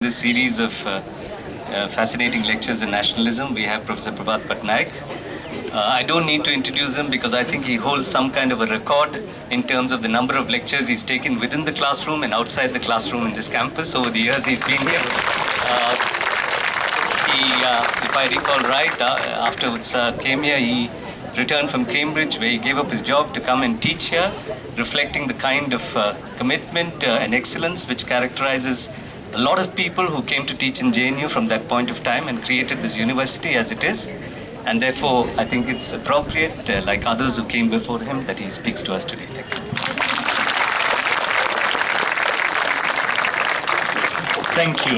This series of fascinating lectures in nationalism, we have Professor Prabhat Patnaik. I don't need to introduce him because I think he holds some kind of a record in terms of the number of lectures he's taken within the classroom and outside the classroom in this campus over the years he's been here. If I recall right, afterwards came here, he returned from Cambridge where he gave up his job to come and teach here, reflecting the kind of commitment and excellence which characterizes a lot of people who came to teach in JNU from that point of time and created this university as it is. And therefore, I think it's appropriate, like others who came before him, that he speaks to us today. Thank you.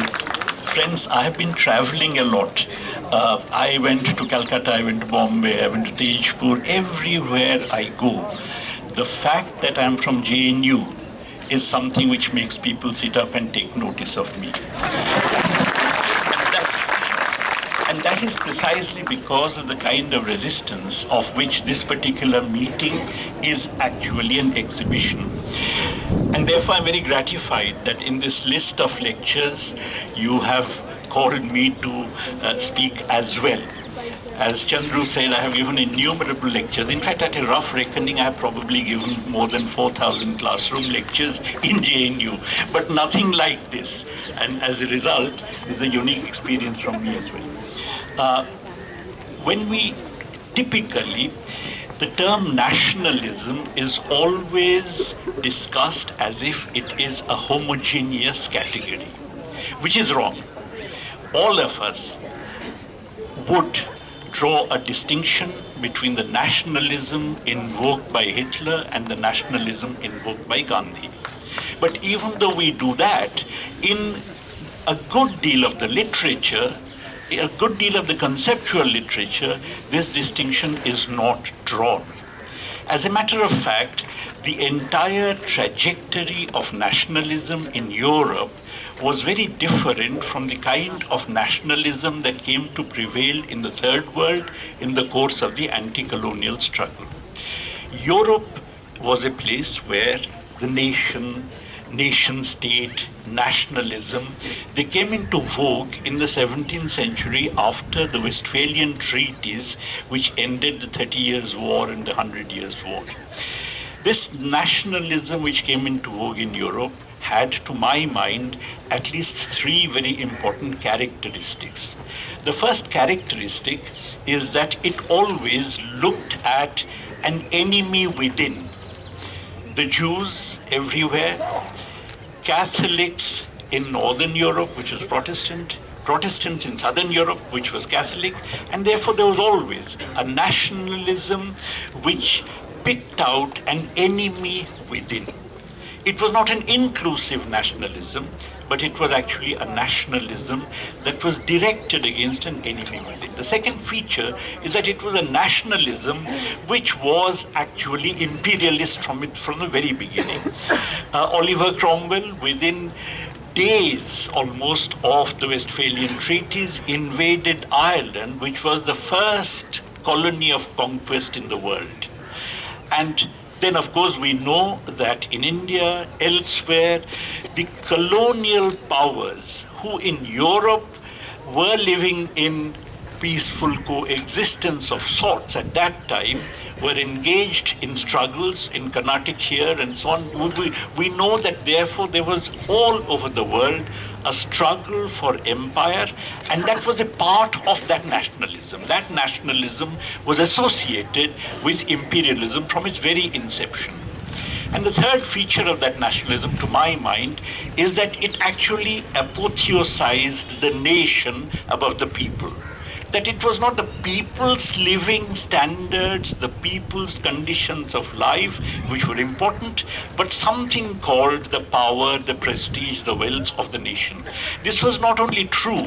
Friends, I have been traveling a lot. I went to Calcutta, I went to Bombay, I went to Tejpur. Everywhere I go, the fact that I'm from JNU is something which makes people sit up and take notice of me. And that is precisely because of the kind of resistance of which this particular meeting is actually an exhibition. And therefore I'm very gratified that in this list of lectures you have called me to speak as well. As Chandru said, I have given innumerable lectures. In fact, at a rough reckoning, I have probably given more than 4,000 classroom lectures in JNU, but nothing like this. And as a result, it's a unique experience from me as well. When we typically, the term nationalism is always discussed as if it is a homogeneous category, which is wrong. All of us would draw a distinction between the nationalism invoked by Hitler and the nationalism invoked by Gandhi. But even though we do that, in a good deal of the literature, a good deal of the conceptual literature, this distinction is not drawn. As a matter of fact, the entire trajectory of nationalism in Europe was very different from the kind of nationalism that came to prevail in the Third World in the course of the anti-colonial struggle. Europe was a place where the nation-state, nationalism, they came into vogue in the 17th century after the Westphalian treaties, which ended the 30 Years' War and the 100 Years' War. This nationalism which came into vogue in Europe had, to my mind, at least three very important characteristics. The first characteristic is that it always looked at an enemy within. The Jews everywhere, Catholics in Northern Europe, which was Protestant, Protestants in Southern Europe, which was Catholic, and therefore there was always a nationalism which picked out an enemy within. It was not an inclusive nationalism, but it was actually a nationalism that was directed against an enemy within. The second feature is that it was a nationalism which was actually imperialist from the very beginning. Oliver Cromwell, within days almost of the Westphalian treaties, invaded Ireland, which was the first colony of conquest in the world. And then, of course, we know that in India, elsewhere, the colonial powers who in Europe were living in peaceful coexistence of sorts at that time were engaged in struggles in Carnatic here and so on. We know that therefore there was all over the world a struggle for empire, and that was a part of that nationalism. That nationalism was associated with imperialism from its very inception. And the third feature of that nationalism, to my mind, is that it actually apotheosized the nation above the people. That it was not the people's living standards, the people's conditions of life, which were important, but something called the power, the prestige, the wealth of the nation. This was not only true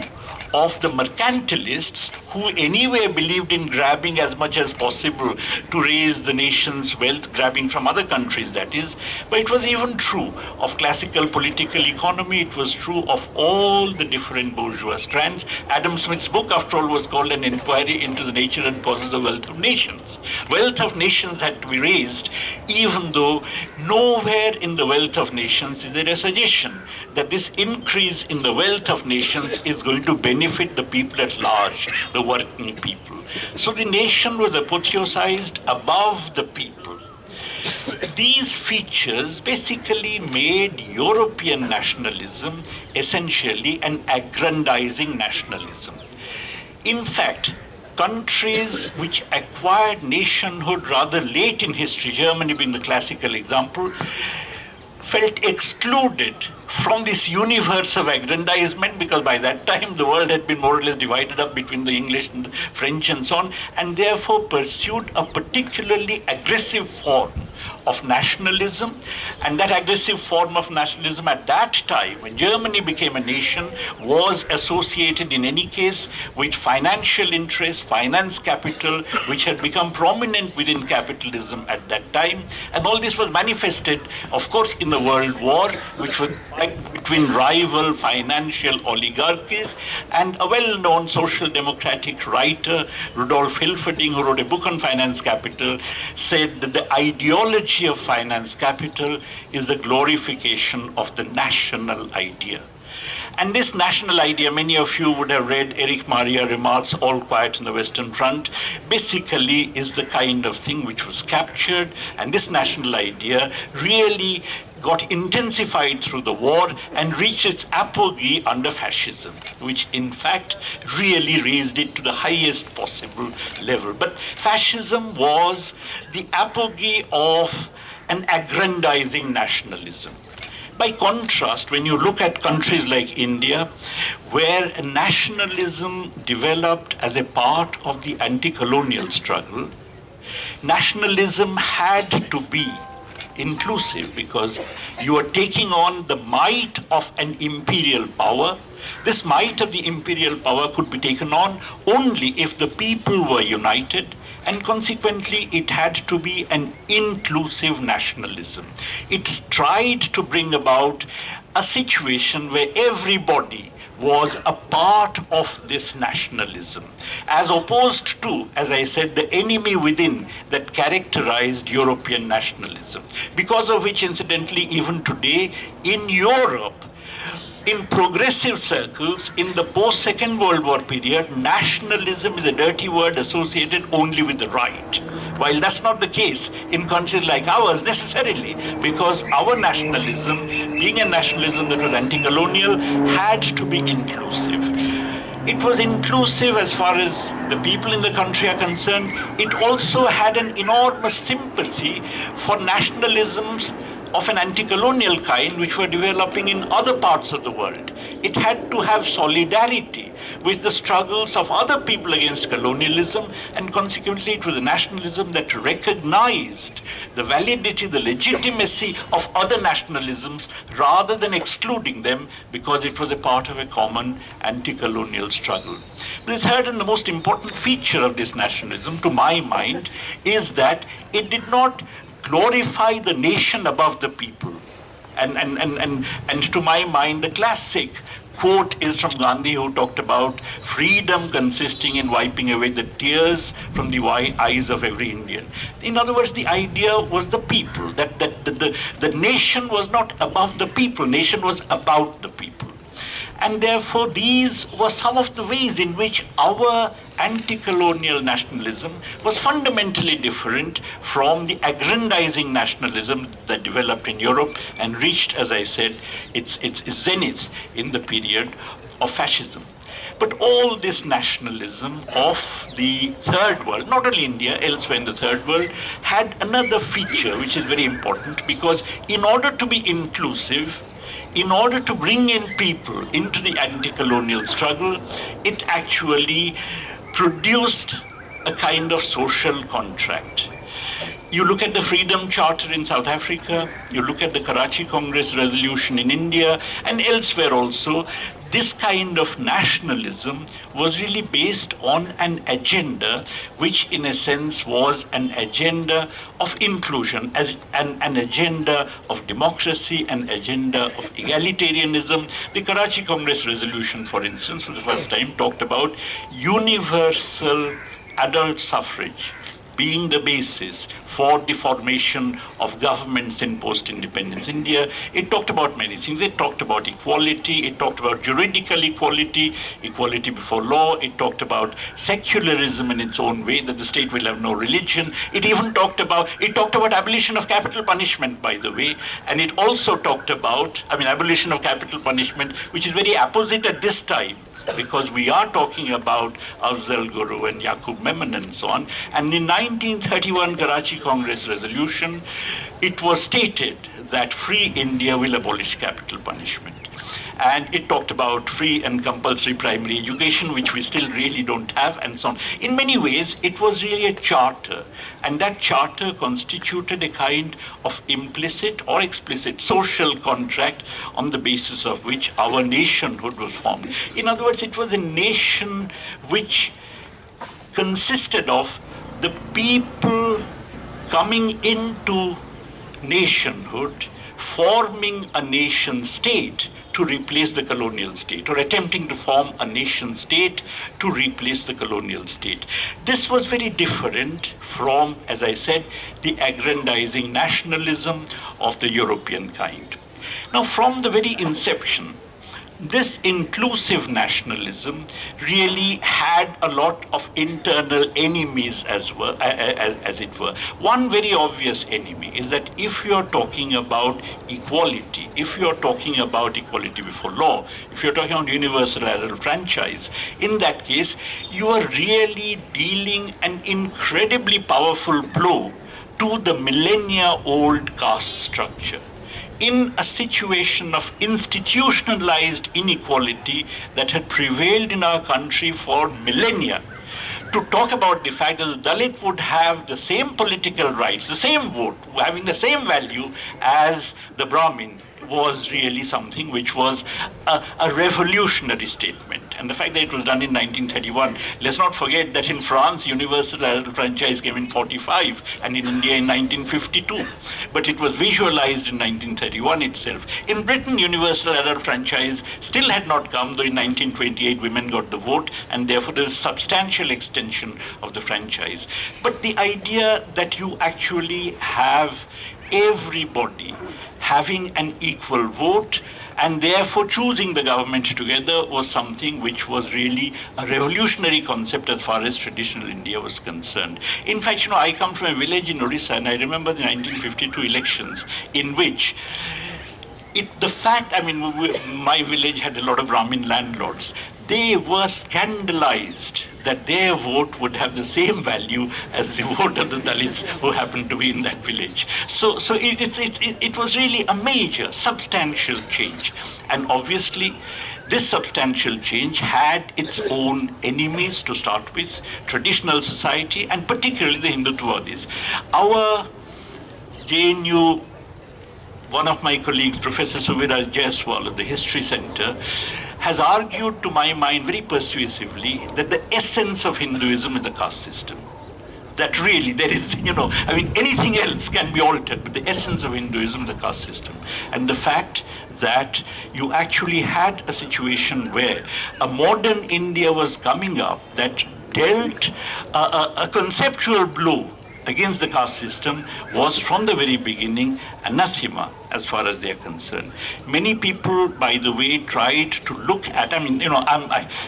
of the mercantilists, who anyway believed in grabbing as much as possible to raise the nation's wealth, grabbing from other countries, that is, but it was even true of classical political economy. It was true of all the different bourgeois strands. Adam Smith's book, after all, was called an inquiry into the nature and causes of wealth of nations. Wealth of nations had to be raised, even though nowhere in the wealth of nations is there a suggestion that this increase in the wealth of nations is going to benefit the people at large, the working people. So the nation was apotheosized above the people. These features basically made European nationalism essentially an aggrandizing nationalism. In fact, countries which acquired nationhood rather late in history, Germany being the classical example, felt excluded from this universe of aggrandizement, because by that time the world had been more or less divided up between the English and the French and so on, and therefore pursued a particularly aggressive form of nationalism. And that aggressive form of nationalism at that time, when Germany became a nation, was associated in any case with financial interest, finance capital, which had become prominent within capitalism at that time. And all this was manifested, of course, in the World War, which was between rival financial oligarchies. And a well-known social democratic writer, Rudolf Hilferding, who wrote a book on finance capital, said that the ideology of finance capital is the glorification of the national idea. And this national idea, many of you would have read Erich Maria Remarque's All Quiet on the Western Front, basically is the kind of thing which was captured, and this national idea really got intensified through the war and reached its apogee under fascism, which in fact really raised it to the highest possible level. But fascism was the apogee of an aggrandizing nationalism. By contrast, when you look at countries like India, where nationalism developed as a part of the anti-colonial struggle, nationalism had to be inclusive, because you are taking on the might of an imperial power. This might of the imperial power could be taken on only if the people were united, and consequently it had to be an inclusive nationalism. It tried to bring about a situation where everybody was a part of this nationalism, as opposed to, as I said, the enemy within that characterized European nationalism. Because of which, incidentally, even today in Europe, in progressive circles, in the post-Second World War period, nationalism is a dirty word associated only with the right. While that's not the case in countries like ours necessarily, because our nationalism, being a nationalism that was anti-colonial, had to be inclusive. It was inclusive as far as the people in the country are concerned. It also had an enormous sympathy for nationalisms of an anti-colonial kind which were developing in other parts of the world. It had to have solidarity with the struggles of other people against colonialism, and consequently it was a nationalism that recognized the validity, the legitimacy of other nationalisms rather than excluding them, because it was a part of a common anti-colonial struggle. The third and the most important feature of this nationalism, to my mind, is that it did not glorify the nation above the people. And to my mind, the classic quote is from Gandhi, who talked about freedom consisting in wiping away the tears from the eyes of every Indian. In other words, the idea was the people, that the nation was not above the people, nation was about the people. And therefore, these were some of the ways in which our anti-colonial nationalism was fundamentally different from the aggrandizing nationalism that developed in Europe and reached, as I said, its zenith in the period of fascism. But all this nationalism of the third world, not only India, elsewhere in the third world, had another feature which is very important, because in order to be inclusive, in order to bring in people into the anti-colonial struggle, it actually produced a kind of social contract. You look at the Freedom Charter in South Africa, you look at the Karachi Congress resolution in India, and elsewhere also, this kind of nationalism was really based on an agenda which in a sense was an agenda of inclusion, as an agenda of democracy, an agenda of egalitarianism. The Karachi Congress resolution, for instance, for the first time talked about universal adult suffrage being the basis for the formation of governments in post-independence India. It talked about many things. It talked about equality. It talked about juridical equality, equality before law. It talked about secularism in its own way, that the state will have no religion. It even talked about abolition of capital punishment, by the way. And it also talked about, abolition of capital punishment, which is very apposite at this time, because we are talking about Afzal Guru and Yaqub Memon and so on. And in 1931 Karachi Congress resolution, it was stated that free India will abolish capital punishment. And it talked about free and compulsory primary education, which we still really don't have, and so on. In many ways, it was really a charter. And that charter constituted a kind of implicit or explicit social contract on the basis of which our nationhood was formed. In other words, it was a nation which consisted of the people coming into nationhood, forming a nation state to replace the colonial state, or attempting to form a nation state to replace the colonial state. This was very different from, as I said, the aggrandizing nationalism of the European kind. Now, from the very inception, this inclusive nationalism really had a lot of internal enemies, as it were. One very obvious enemy is that if you're talking about equality, if you're talking about equality before law, if you're talking about universal adult franchise, in that case, you are really dealing an incredibly powerful blow to the millennia-old caste structure, in a situation of institutionalized inequality that had prevailed in our country for millennia. To talk about the fact that the Dalit would have the same political rights, the same vote, having the same value as the Brahmin, was really something which was a revolutionary statement. And the fact that it was done in 1931, let's not forget that in France, universal adult franchise came in 45, and in India in 1952. But it was visualized in 1931 itself. In Britain, universal adult franchise still had not come, though in 1928 women got the vote, and therefore there is substantial extension of the franchise. But the idea that you actually have everybody having an equal vote and therefore choosing the government together was something which was really a revolutionary concept as far as traditional India was concerned. In fact, I come from a village in Orissa, and I remember the 1952 elections in which my village had a lot of Brahmin landlords. They were scandalized that their vote would have the same value as the vote of the Dalits who happened to be in that village. So it was really a major, substantial change. And obviously, this substantial change had its own enemies to start with, traditional society, and particularly the Hindutvawadis. Our JNU, one of my colleagues, Professor Suviraj Jaiswal of the History Center, has argued to my mind very persuasively that the essence of Hinduism is the caste system. That really there is, anything else can be altered, but the essence of Hinduism is the caste system. And the fact that you actually had a situation where a modern India was coming up that dealt a conceptual blow against the caste system was from the very beginning anathema as far as they are concerned. Many people, by the way, tried to look at,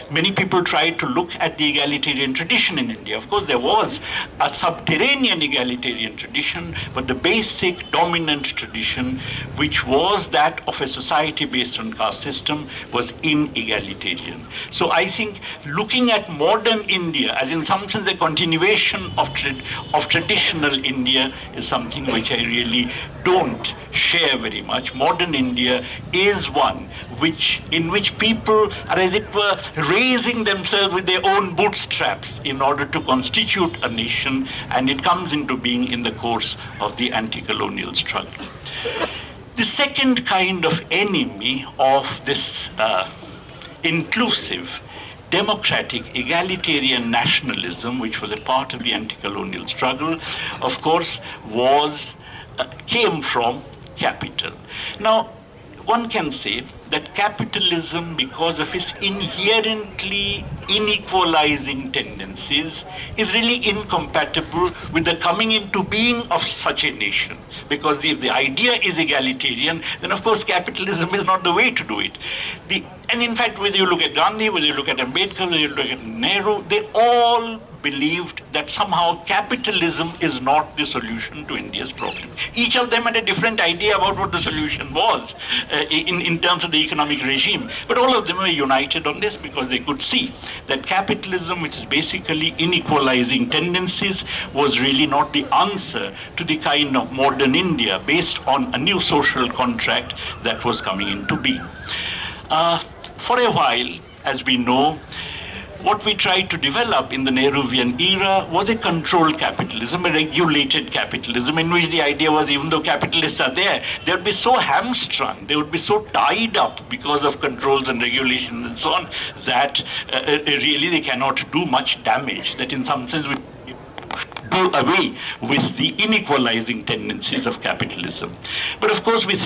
many people tried to look at the egalitarian tradition in India. Of course, there was a subterranean egalitarian tradition, but the basic dominant tradition, which was that of a society based on caste system, was inegalitarian. So I think looking at modern India, as in some sense a continuation of traditional India, is something which I really don't share very much. Modern India is one in which people are, as it were, raising themselves with their own bootstraps in order to constitute a nation, and it comes into being in the course of the anti-colonial struggle. The second kind of enemy of this inclusive, democratic, egalitarian nationalism, which was a part of the anti-colonial struggle, of course, came from capital. Now, one can say that capitalism, because of its inherently inequalizing tendencies, is really incompatible with the coming into being of such a nation. Because if the idea is egalitarian, then of course capitalism is not the way to do it. And in fact, whether you look at Gandhi, whether you look at Ambedkar, whether you look at Nehru, they all believed that somehow capitalism is not the solution to India's problem. Each of them had a different idea about what the solution was in terms of the economic regime. But all of them were united on this because they could see that capitalism, which is basically inequalizing tendencies, was really not the answer to the kind of modern India based on a new social contract that was coming into being. For a while, as we know, what we tried to develop in the Nehruvian era was a controlled capitalism, a regulated capitalism, in which the idea was even though capitalists are there, they would be so hamstrung, they would be so tied up because of controls and regulations and so on, that really they cannot do much damage, that in some sense we do away with the inequalizing tendencies of capitalism. But of course, with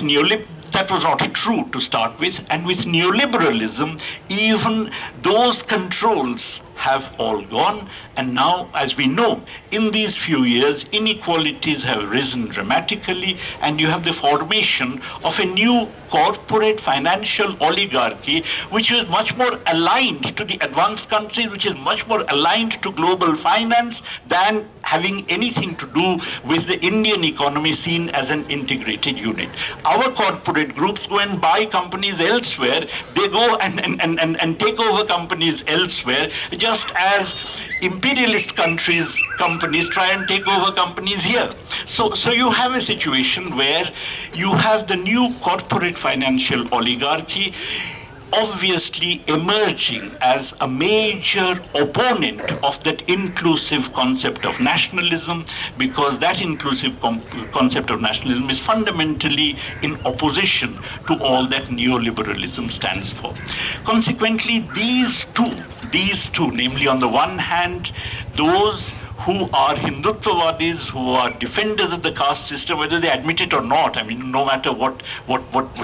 that was not true to start with, and with neoliberalism, even those controls have all gone, and now, as we know, in these few years, inequalities have risen dramatically, and you have the formation of a new corporate financial oligarchy, which is much more aligned to the advanced countries, which is much more aligned to global finance than having anything to do with the Indian economy seen as an integrated unit. Our corporate groups go and buy companies elsewhere. They go and take over companies elsewhere, just as imperialist companies try and take over companies here. So you have a situation where you have the new corporate financial oligarchy obviously emerging as a major opponent of that inclusive concept of nationalism, because that inclusive concept of nationalism is fundamentally in opposition to all that neoliberalism stands for. Consequently, these two, namely on the one hand, those who are Hindutvavadis, who are defenders of the caste system, whether they admit it or not, I mean, no matter what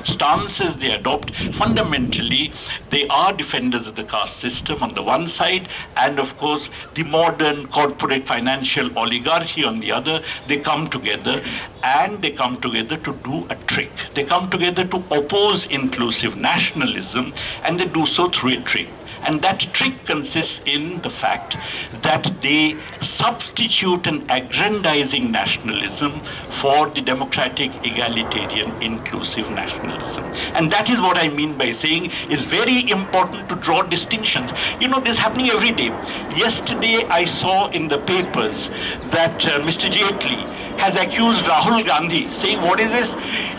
stances they adopt, fundamentally, they are defenders of the caste system on the one side, and of course, the modern corporate financial oligarchy on the other. They come together, and they come together to do a trick. They come together to oppose inclusive nationalism, and they do so through a trick. And that trick consists in the fact that they substitute an aggrandizing nationalism for the democratic, egalitarian, inclusive nationalism. And that is what I mean by saying it's very important to draw distinctions. You know, this is happening every day. Yesterday, I saw in the papers that Mr. Jaitley has accused Rahul Gandhi, saying, what is this?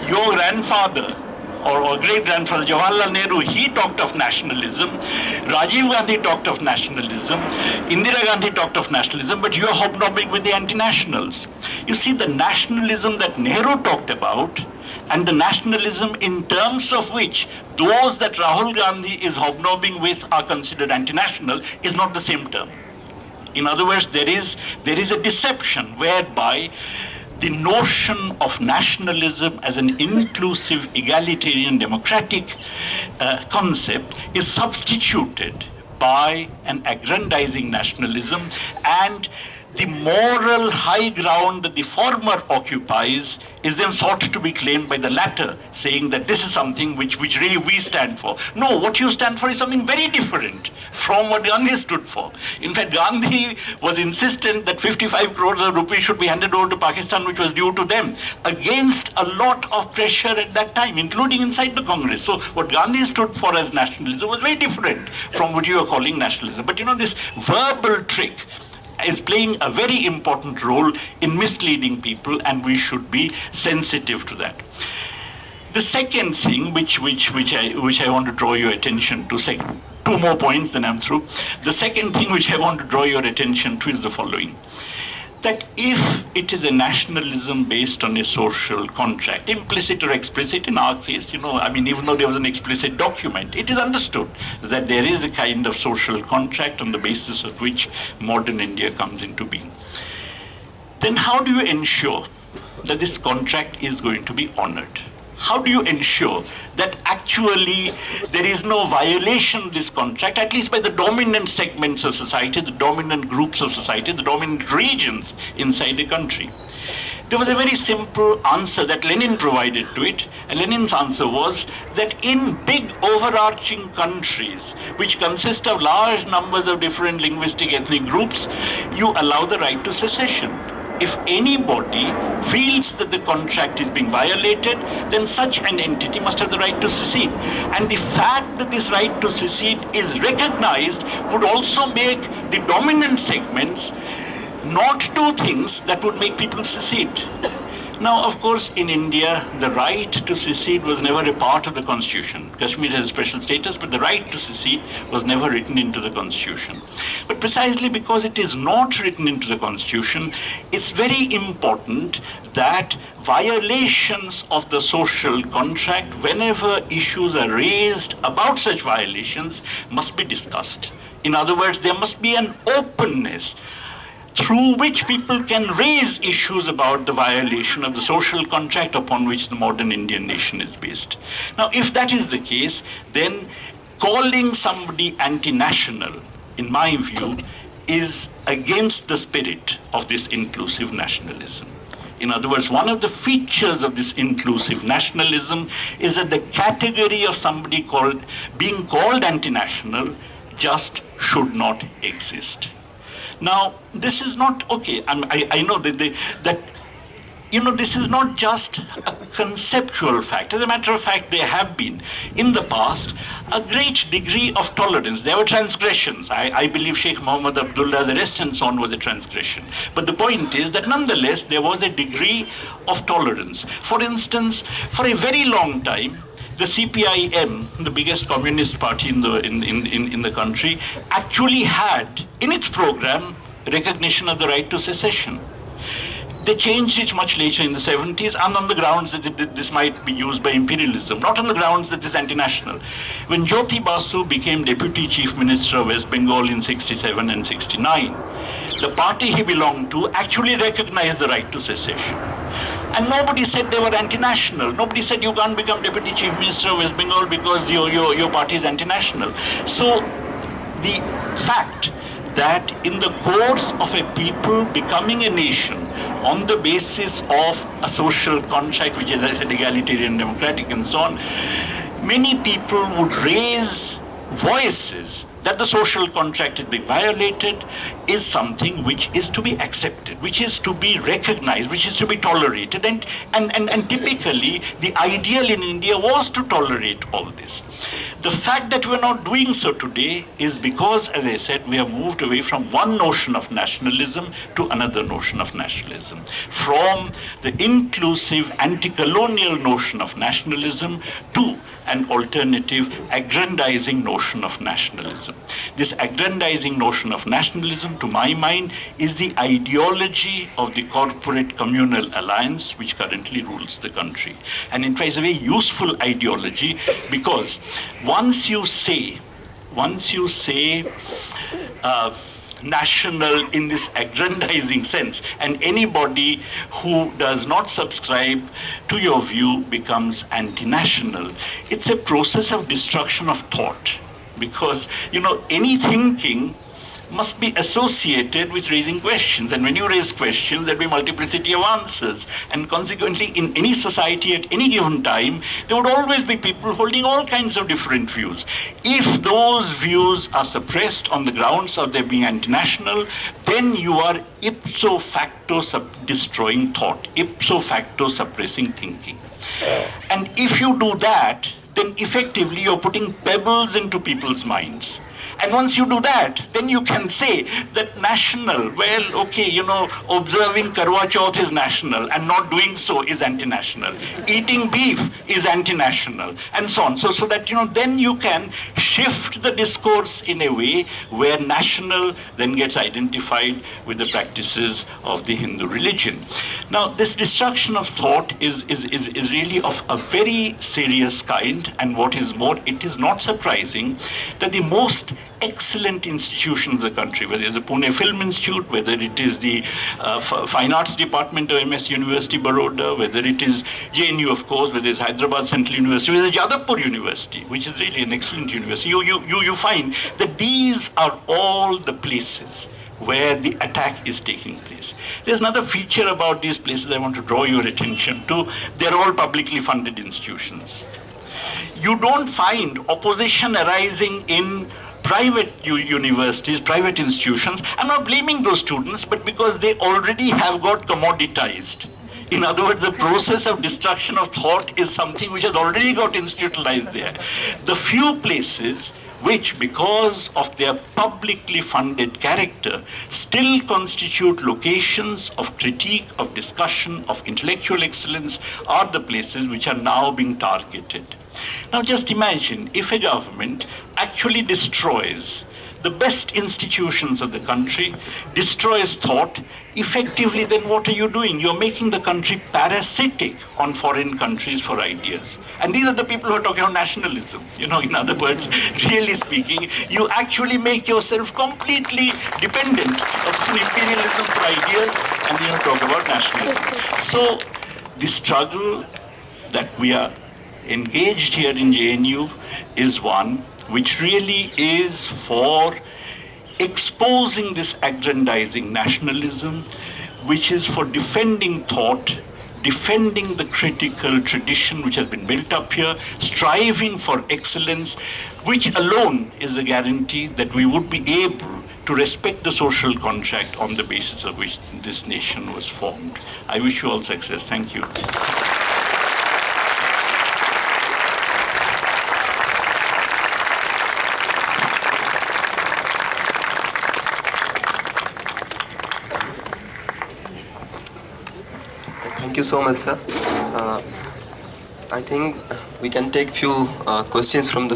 Your grandfather, or great-grandfather Jawaharlal Nehru, he talked of nationalism. Rajiv Gandhi talked of nationalism. Indira Gandhi talked of nationalism, but you are hobnobbing with the anti-nationals. You see, the nationalism that Nehru talked about and the nationalism in terms of which those that Rahul Gandhi is hobnobbing with are considered anti-national is not the same term. In other words, there is a deception whereby the notion of nationalism as an inclusive, egalitarian, democratic concept is substituted by an aggrandizing nationalism, and the moral high ground that the former occupies is then sought to be claimed by the latter, saying that this is something which really we stand for. No, what you stand for is something very different from what Gandhi stood for. In fact, Gandhi was insistent that 55 crores of rupees should be handed over to Pakistan, which was due to them, against a lot of pressure at that time, including inside the Congress. So what Gandhi stood for as nationalism was very different from what you are calling nationalism. But you know, this verbal trick is playing a very important role in misleading people, and we should be sensitive to that. The second thing which I want to draw your attention to, two more points, then I'm through. The second thing which I want to draw your attention to is the following. that if it is a nationalism based on a social contract, implicit or explicit, in our case, even though there was an explicit document, it is understood that there is a kind of social contract on the basis of which modern India comes into being. Then how do you ensure that this contract is going to be honored? How do you ensure that actually there is no violation of this contract, at least by the dominant segments of society, the dominant groups of society, the dominant regions inside the country? There was a very simple answer that Lenin provided to it, and Lenin's answer was that in big overarching countries, which consist of large numbers of different linguistic ethnic groups, you allow the right to secession. If anybody feels that the contract is being violated, then such an entity must have the right to secede. And the fact that this right to secede is recognized would also make the dominant segments not do things that would make people secede. Now, of course, in India, the right to secede was never a part of the constitution. Kashmir has a special status, but the right to secede was never written into the constitution. But precisely because it is not written into the constitution, it's very important that violations of the social contract, whenever issues are raised about such violations, must be discussed. In other words, there must be an openness through which people can raise issues about the violation of the social contract upon which the modern Indian nation is based. Now, if that is the case, then calling somebody anti-national, in my view, is against the spirit of this inclusive nationalism. In other words, one of the features of this inclusive nationalism is that the category of somebody being called anti-national just should not exist. Now, this is not, okay, I know that this is not just a conceptual fact. As a matter of fact, there have been, in the past, a great degree of tolerance. There were transgressions. I believe Sheikh Muhammad Abdullah's arrest and so on was a transgression. But the point is that nonetheless, there was a degree of tolerance. For instance, for a very long time, the CPIM, the biggest communist party in the country, actually had in its program recognition of the right to secession. They changed it much later in the 70s, and on the grounds that this might be used by imperialism, not on the grounds that it's anti-national. When Jyoti Basu became Deputy Chief Minister of West Bengal in 67 and 69, the party he belonged to actually recognized the right to secession. And nobody said they were anti-national. Nobody said you can't become Deputy Chief Minister of West Bengal because your party is anti-national. So the fact that in the course of a people becoming a nation on the basis of a social contract, which is, as I said, egalitarian, democratic, and so on, many people would raise voices that the social contract is being violated is something which is to be accepted, which is to be recognized, which is to be tolerated. And typically, the ideal in India was to tolerate all this. The fact that we're not doing so today is because, as I said, we have moved away from one notion of nationalism to another notion of nationalism. From the inclusive anti-colonial notion of nationalism to an alternative aggrandizing notion of nationalism. This aggrandizing notion of nationalism, to my mind, is the ideology of the corporate communal alliance which currently rules the country. And in fact, it's a very useful ideology because once you say national in this aggrandizing sense, and anybody who does not subscribe to your view becomes anti-national, it's a process of destruction of thought. Because, any thinking must be associated with raising questions. And when you raise questions, there'll be multiplicity of answers. And consequently, in any society at any given time, there would always be people holding all kinds of different views. If those views are suppressed on the grounds of their being anti-national, then you are ipso facto destroying thought, ipso facto suppressing thinking. And if you do that, then effectively you're putting pebbles into people's minds. And once you do that, then you can say that national, well, okay, observing Karwa Chauth is national and not doing so is anti-national. Eating beef is anti-national, and so on. So that, then you can shift the discourse in a way where national then gets identified with the practices of the Hindu religion. Now, this destruction of thought is really of a very serious kind, and what is more, it is not surprising that the most excellent institutions of the country, whether it's the Pune Film Institute, whether it is the Fine Arts Department of MS University, Baroda, whether it is JNU, of course, whether it's Hyderabad Central University, whether it's Jadavpur University, which is really an excellent university, you find that these are all the places where the attack is taking place. There's another feature about these places I want to draw your attention to. They're all publicly funded institutions. You don't find opposition arising in private universities, private institutions. I'm not blaming those students, but because they already have got commoditized. In other words, the process of destruction of thought is something which has already got institutionalized there. The few places which, because of their publicly funded character, still constitute locations of critique, of discussion, of intellectual excellence, are the places which are now being targeted. Now just imagine if a government actually destroys the best institutions of the country, destroys thought, effectively then what are you doing? You're making the country parasitic on foreign countries for ideas. And these are the people who are talking about nationalism. In other words, really speaking, you actually make yourself completely dependent upon imperialism for ideas, and then you talk about nationalism. So the struggle that we are engaged here in JNU is one which really is for exposing this aggrandizing nationalism, which is for defending thought, defending the critical tradition which has been built up here, striving for excellence, which alone is a guarantee that we would be able to respect the social contract on the basis of which this nation was formed. I wish you all success. Thank you. Thank you so much, sir. I think we can take few questions from the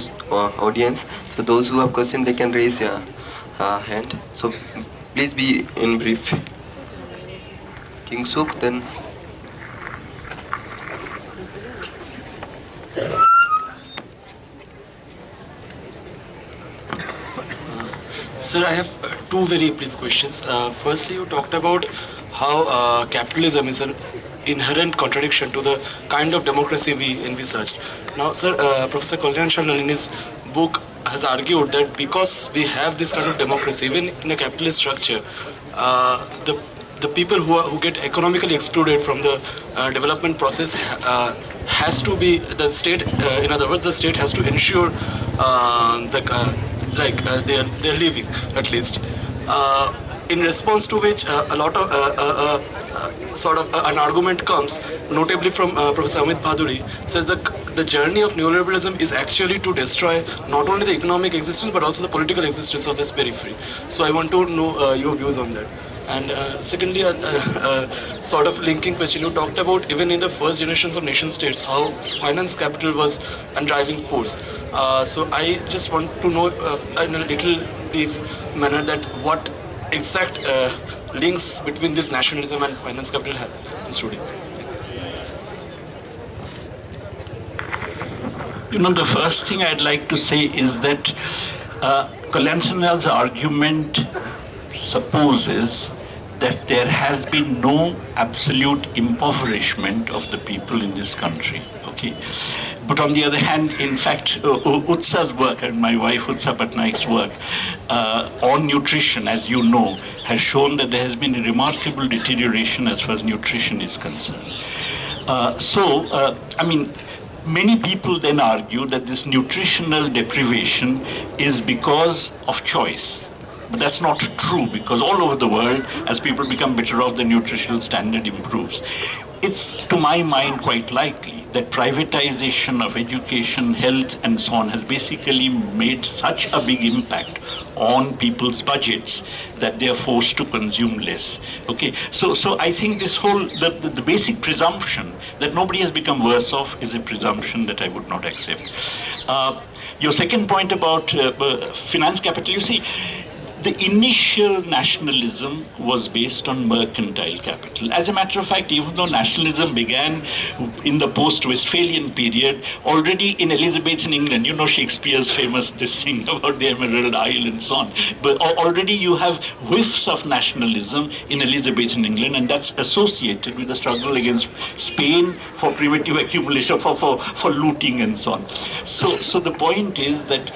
audience. So those who have questions, they can raise their hand. So please be in brief. King Suk, then. Sir, I have two very brief questions. Firstly, you talked about how capitalism is an inherent contradiction to the kind of democracy we envisaged. Now, sir, Professor Kalyan Sharnal in his book has argued that because we have this kind of democracy, even in a capitalist structure, the people who get economically excluded from the development process has to be the state. In other words, the state has to ensure their living, at least. In response to which a lot of an argument comes, notably from Professor Amit Bhaduri, says that the journey of neoliberalism is actually to destroy not only the economic existence but also the political existence of this periphery. So I want to know your views on that. And secondly, sort of linking question, you talked about even in the first generations of nation states how finance capital was a driving force. So I just want to know in a little brief manner that what exact links between this nationalism and finance capital have in study. The first thing I'd like to say is that Kalyan Sharnal's argument supposes that there has been no absolute impoverishment of the people in this country. Okay, but on the other hand, in fact, Utsa's work and my wife Utsa Patnaik's work on nutrition, as you know, has shown that there has been a remarkable deterioration as far as nutrition is concerned. Many people then argue that this nutritional deprivation is because of choice. But that's not true, because all over the world, as people become better off, the nutritional standard improves. it's, to my mind, quite likely that privatization of education, health, and so on has basically made such a big impact on people's budgets that they are forced to consume less. Okay, so I think this whole, the basic presumption that nobody has become worse off is a presumption that I would not accept. Your second point about finance capital, you see, the initial nationalism was based on mercantile capital. As a matter of fact, even though nationalism began in the post-Westphalian period, already in Elizabethan England, you know Shakespeare's famous this thing about the Emerald Isle and so on, but already you have whiffs of nationalism in Elizabethan England, and that's associated with the struggle against Spain for primitive accumulation, for looting and so on. So the point is that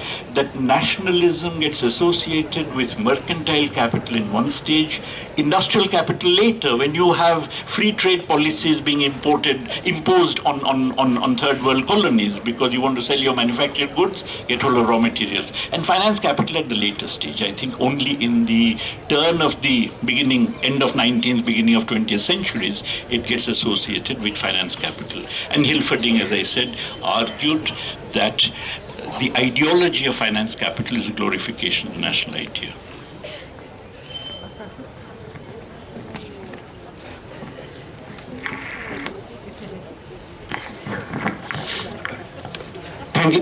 nationalism gets associated with mercantile capital in one stage, industrial capital later, when you have free trade policies being imposed on third world colonies because you want to sell your manufactured goods, get hold of raw materials. And finance capital at the later stage, I think only in the turn of the end of 19th, beginning of 20th centuries, it gets associated with finance capital. And Hilferding, as I said, argued that the ideology of finance capital is a glorification of the national idea.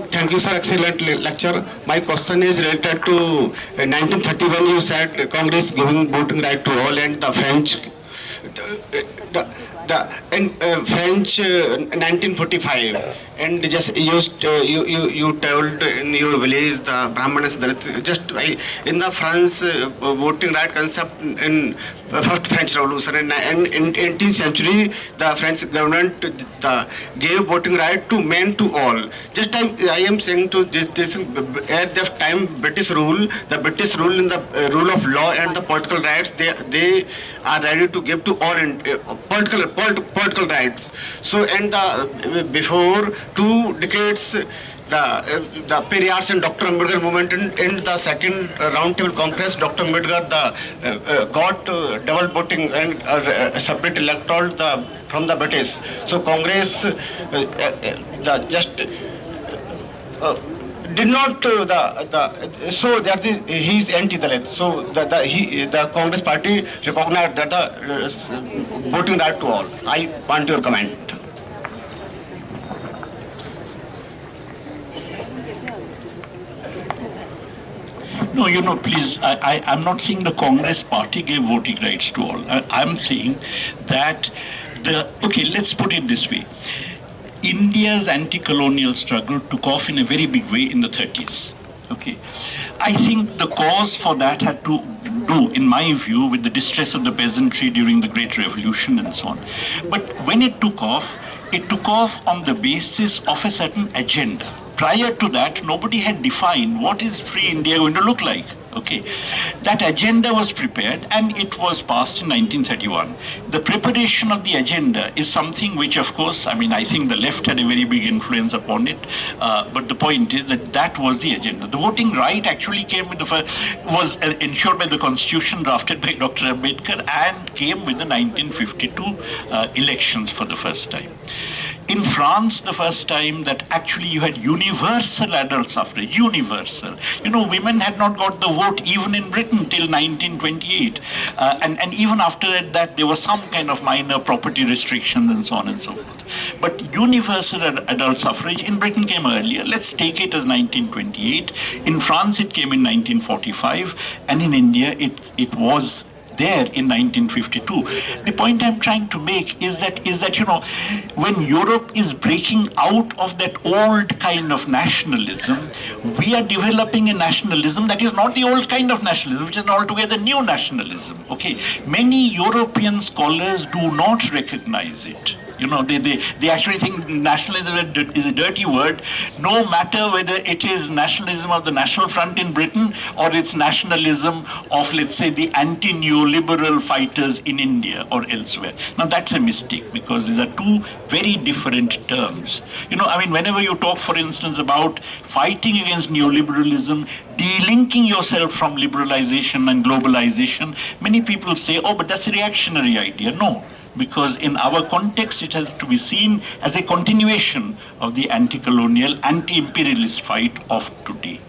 Thank you, sir. Excellent lecture. My question is related to 1931. You said Congress giving voting right to all, and the French, French 1945. And just you told in your village the Brahmanas just in the France voting right concept in first French Revolution, and in 18th century the French government gave voting right to men, to all. Just I am saying to this at that time British rule, the British rule in the rule of law and the political rights, they are ready to give to all in political rights. So and before 2 decades, the Periyar's and Dr. Ambedkar movement in the second roundtable conference, Dr. Ambedkar got double voting and separate electoral from the British. So Congress just did not so that he is anti-Dalit. So the Congress party recognized that the voting right to all. I want your comment. No, please, I'm not saying the Congress party gave voting rights to all. I'm saying that okay, let's put it this way. India's anti-colonial struggle took off in a very big way in the 30s. Okay, I think the cause for that had to do, in my view, with the distress of the peasantry during the Great Revolution and so on. But when it took off on the basis of a certain agenda. Prior to that, nobody had defined what is free India going to look like. Okay, that agenda was prepared and it was passed in 1931. The preparation of the agenda is something which, of course, I think the left had a very big influence upon it. But the point is that was the agenda. The voting right actually came with was ensured by the constitution drafted by Dr. Ambedkar and came with the 1952 elections for the first time. In France, the first time that actually you had universal adult suffrage, universal. Women had not got the vote even in Britain till 1928. And even after that, there was some kind of minor property restrictions and so on and so forth. But universal adult suffrage in Britain came earlier. Let's take it as 1928. In France, it came in 1945. And in India, it was there in 1952. The point I'm trying to make is that when Europe is breaking out of that old kind of nationalism, we are developing a nationalism that is not the old kind of nationalism, which is an altogether new nationalism. Okay, many European scholars do not recognize it. They actually think nationalism is a dirty word, no matter whether it is nationalism of the National Front in Britain or it's nationalism of, let's say, the anti-neoliberal fighters in India or elsewhere. Now, that's a mistake because these are two very different terms. Whenever you talk, for instance, about fighting against neoliberalism, delinking yourself from liberalization and globalization, many people say, oh, but that's a reactionary idea. No. because in our context it has to be seen as a continuation of the anti-colonial, anti-imperialist fight of today.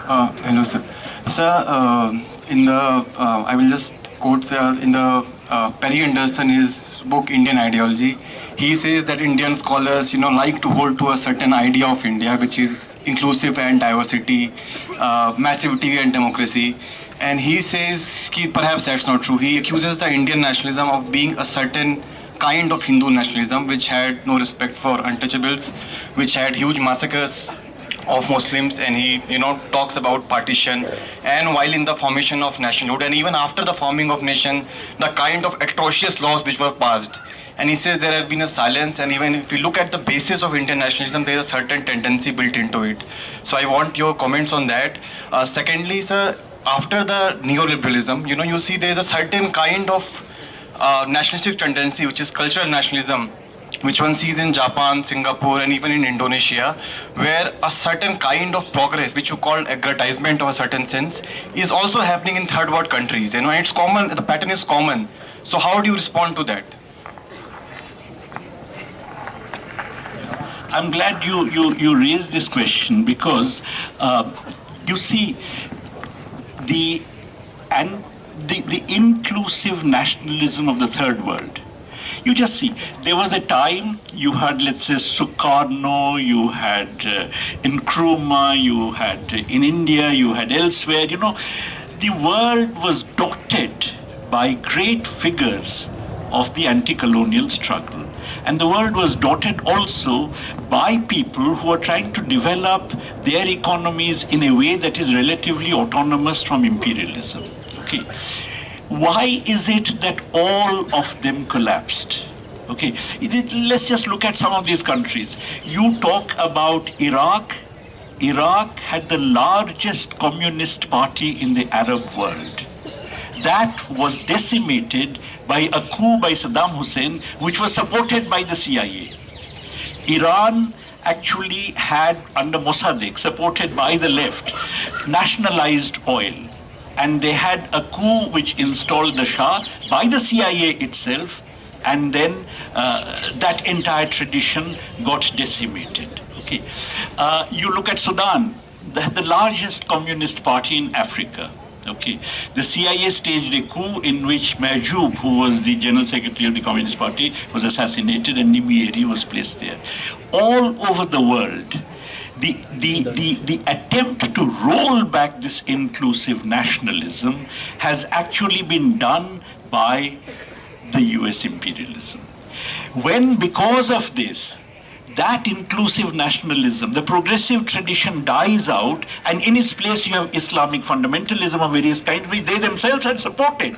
Hello, sir. Sir, I will just quote, sir, in the Perry Anderson, his book Indian Ideology, he says that Indian scholars, like to hold to a certain idea of India, which is inclusive and diversity, massivity and democracy. And he says perhaps that's not true. He accuses the Indian nationalism of being a certain kind of Hindu nationalism, which had no respect for untouchables, which had huge massacres of Muslims, and he talks about partition, and while in the formation of nationhood and even after the forming of nation, the kind of atrocious laws which were passed. And he says there has been a silence, and even if you look at the basis of Indian nationalism, there is a certain tendency built into it. So I want your comments on that. Secondly, sir, after the neoliberalism, you see there is a certain kind of nationalistic tendency, which is cultural nationalism, which one sees in Japan, Singapore, and even in Indonesia, where a certain kind of progress, which you call aggrandizement of a certain sense, is also happening in third world countries. It's common, the pattern is common. So how do you respond to that? I'm glad you raised this question, because you see the inclusive nationalism of the third world. You just see, there was a time you had, let's say, Sukarno, you had Nkrumah, you had in India, you had elsewhere. The world was dotted by great figures of the anti-colonial struggle. And the world was dotted also by people who are trying to develop their economies in a way that is relatively autonomous from imperialism. Okay. Why is it that all of them collapsed? Okay, let's just look at some of these countries. You talk about Iraq. Iraq had the largest communist party in the Arab world. That was decimated by a coup by Saddam Hussein, which was supported by the CIA. Iran actually had, under Mossadegh, supported by the left, nationalized oil. And they had a coup which installed the Shah by the CIA itself, and then that entire tradition got decimated. Okay, you look at Sudan, the largest communist party in Africa. Okay, the CIA staged a coup in which Majoub, who was the General Secretary of the Communist Party, was assassinated, and Nimieri was placed there. All over the world, the attempt to roll back this inclusive nationalism has actually been done by the US imperialism. When, because of this, that inclusive nationalism, the progressive tradition dies out, and in its place you have Islamic fundamentalism of various kinds, which they themselves had supported.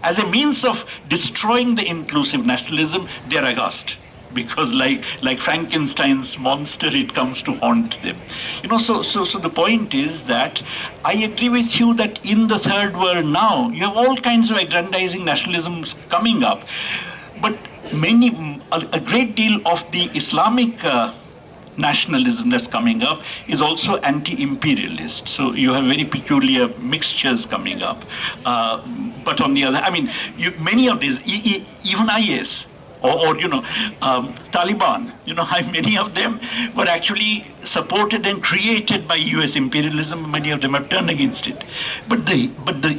As a means of destroying the inclusive nationalism, they are aghast. Because like Frankenstein's monster, it comes to haunt them. So the point is that I agree with you that in the third world now, you have all kinds of aggrandizing nationalisms coming up. But a great deal of the Islamic nationalism that's coming up is also anti-imperialist. So you have very peculiar mixtures coming up. But on the other, many of these, even IS, or Taliban, many of them were actually supported and created by US imperialism. Many of them have turned against it. But the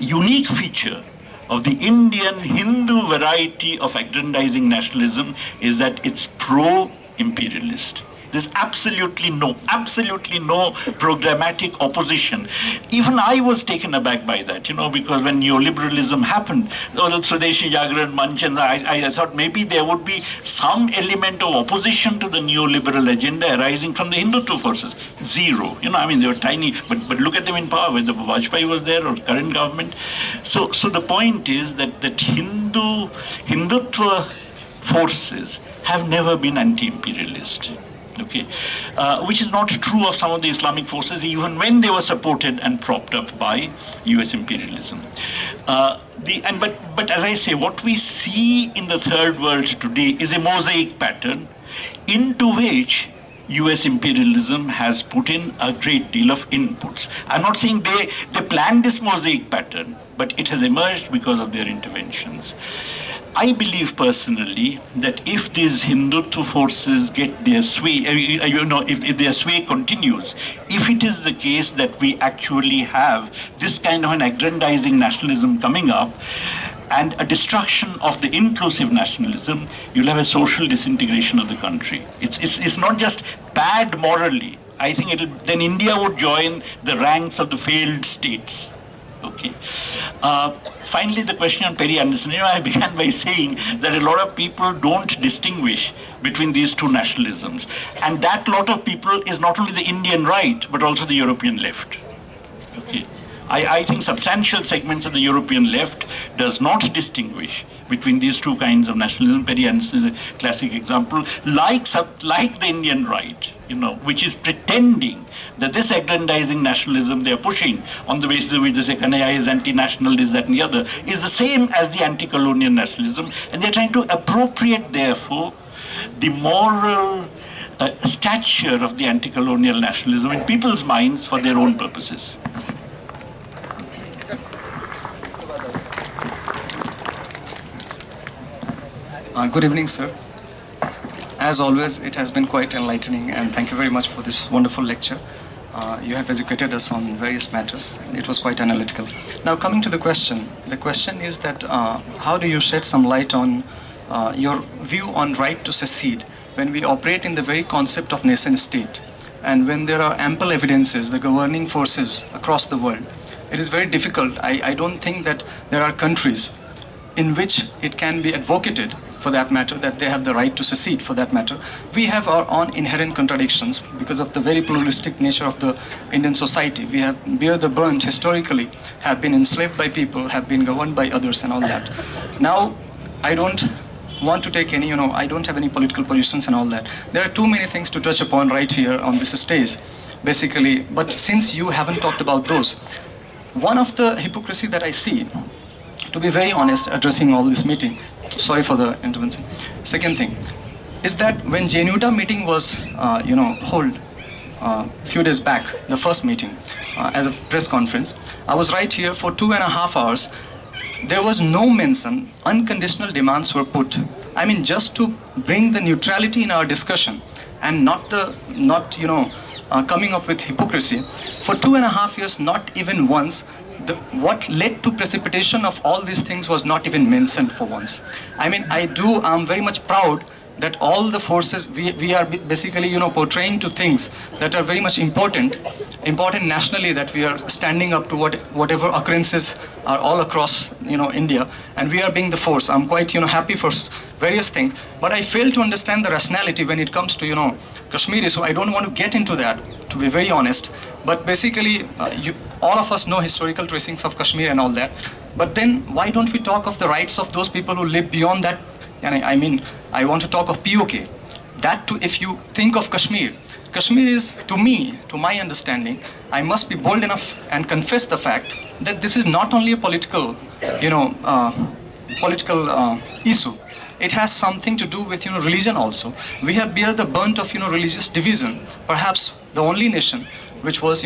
unique feature of the Indian Hindu variety of aggrandizing nationalism is that it's pro-imperialist. There's absolutely no programmatic opposition. Even I was taken aback by that, because when neoliberalism happened, Swadeshi Jagran Manch, and I thought maybe there would be some element of opposition to the neoliberal agenda arising from the Hindutva forces. Zero. They were tiny, but look at them in power, whether Vajpayee was there or current government. So the point is that Hindutva forces have never been anti-imperialist. Okay, which is not true of some of the Islamic forces, even when they were supported and propped up by US imperialism. But as I say, what we see in the third world today is a mosaic pattern into which US imperialism has put in a great deal of inputs. I'm not saying they planned this mosaic pattern, but it has emerged because of their interventions. I believe personally that if these Hindutva forces get their sway, if their sway continues, if it is the case that we actually have this kind of an aggrandizing nationalism coming up, and a destruction of the inclusive nationalism, you'll have a social disintegration of the country. It's not just bad morally. I think then India would join the ranks of the failed states. Okay. Finally, the question on Perry Anderson. I began by saying that a lot of people don't distinguish between these two nationalisms. And that lot of people is not only the Indian right, but also the European left. Okay. I think substantial segments of the European left does not distinguish between these two kinds of nationalism. Perry Anderson is a classic example, like the Indian right, which is pretending that this aggrandizing nationalism they are pushing on the basis of which they say Kanhaiya is anti-national, this, that, and the other, is the same as the anti-colonial nationalism, and they're trying to appropriate, therefore, the moral stature of the anti-colonial nationalism in people's minds for their own purposes. Good evening, sir. As always, it has been quite enlightening, and thank you very much for this wonderful lecture. You have educated us on various matters, and it was quite analytical. Now, coming to the question is that how do you shed some light on your view on right to secede when we operate in the very concept of nation state, and when there are ample evidences, the governing forces across the world? It is very difficult. I don't think that there are countries in which it can be advocated, for that matter, that they have the right to secede, for that matter. We have our own inherent contradictions because of the very pluralistic nature of the Indian society. We have bear the brunt, historically, have been enslaved by people, have been governed by others and all that. Now, I don't want to take any, I don't have any political positions and all that. There are too many things to touch upon right here on this stage, basically. But since you haven't talked about those, one of the hypocrisy that I see, to be very honest, addressing all this meeting, sorry for the intervention. Second thing is that when JNU meeting was, held few days back, the first meeting as a press conference, I was right here for 2.5 hours. There was no mention, unconditional demands were put. I mean, just to bring the neutrality in our discussion and not coming up with hypocrisy. For 2.5 years, not even once, what led to precipitation of all these things was not even mentioned for once. I mean, I'm very much proud that all the forces, we are basically, portraying to things that are very much important nationally, that we are standing up to whatever occurrences are all across, India, and we are being the force. I'm quite, happy for various things, but I fail to understand the rationality when it comes to, Kashmiri, so I don't want to get into that, to be very honest. But basically, all of us know historical tracings of Kashmir and all that, but then why don't we talk of the rights of those people who live beyond that? And I mean, I want to talk of POK. That too, if you think of Kashmir is, to me, to my understanding, I must be bold enough and confess the fact that this is not only a political, issue. It has something to do with, religion also. We have bear the brunt of, religious division, perhaps the only nation which was,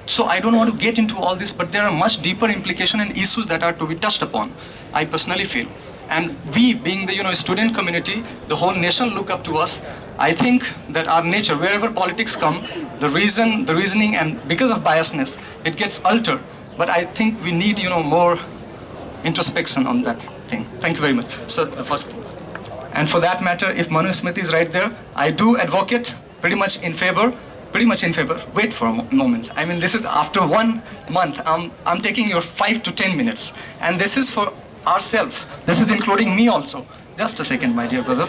so I don't want to get into all this, but there are much deeper implications and issues that are to be touched upon, I personally feel. And we, being the student community, the whole nation look up to us. I think that our nature, wherever politics come, the reasoning, and because of biasness, it gets altered. But I think we need more introspection on that thing. Thank you very much. So the first thing. And for that matter, if Manu Smith is right there, I do advocate pretty much in favor. Wait for a moment. I mean, this is after 1 month. I'm taking your 5 to 10 minutes, and this is for ourselves. This is including me also. Just a second, my dear brother.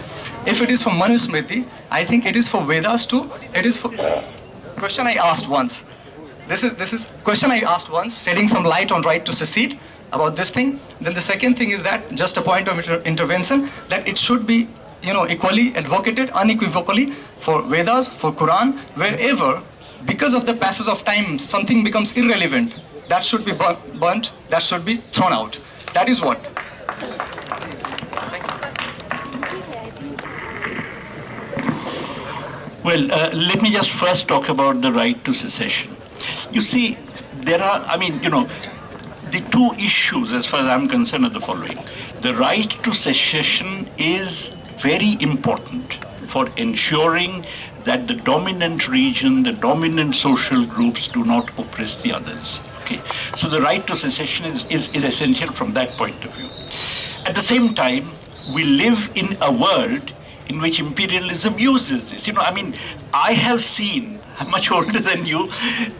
If it is for Manu Smriti, I think it is for Vedas too. It is for question I asked once. This is question I asked once, shedding some light on right to secede about this thing. Then the second thing is that, just a point of intervention, that it should be equally advocated unequivocally for Vedas, for Quran, wherever, because of the passage of time, something becomes irrelevant. That should be burnt, that should be thrown out. That is what. Well, let me just first talk about the right to secession. You see, there are, the two issues as far as I'm concerned are the following. The right to secession is very important for ensuring that the dominant region, the dominant social groups do not oppress the others. Okay, so the right to secession is essential from that point of view. At the same time, we live in a world in which imperialism uses this. I have seen, I'm much older than you,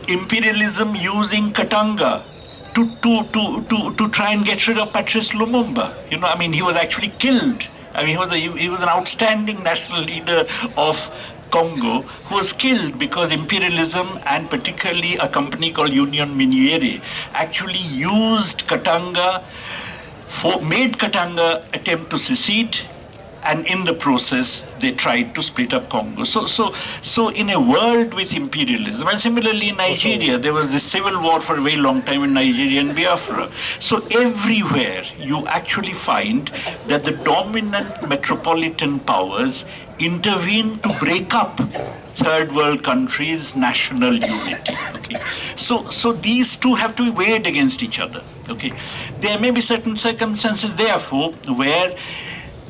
imperialism using Katanga to try and get rid of Patrice Lumumba. He was actually killed. He was an outstanding national leader of Congo who was killed because imperialism, and particularly a company called Union Miniere, actually used Katanga, made Katanga attempt to secede, and in the process they tried to split up Congo. So in a world with imperialism, and similarly in Nigeria, there was this civil war for a very long time in Nigeria and Biafra. So everywhere you actually find that the dominant metropolitan powers intervene to break up third world countries' national unity. Okay, so these two have to be weighed against each other. Okay, there may be certain circumstances, therefore, where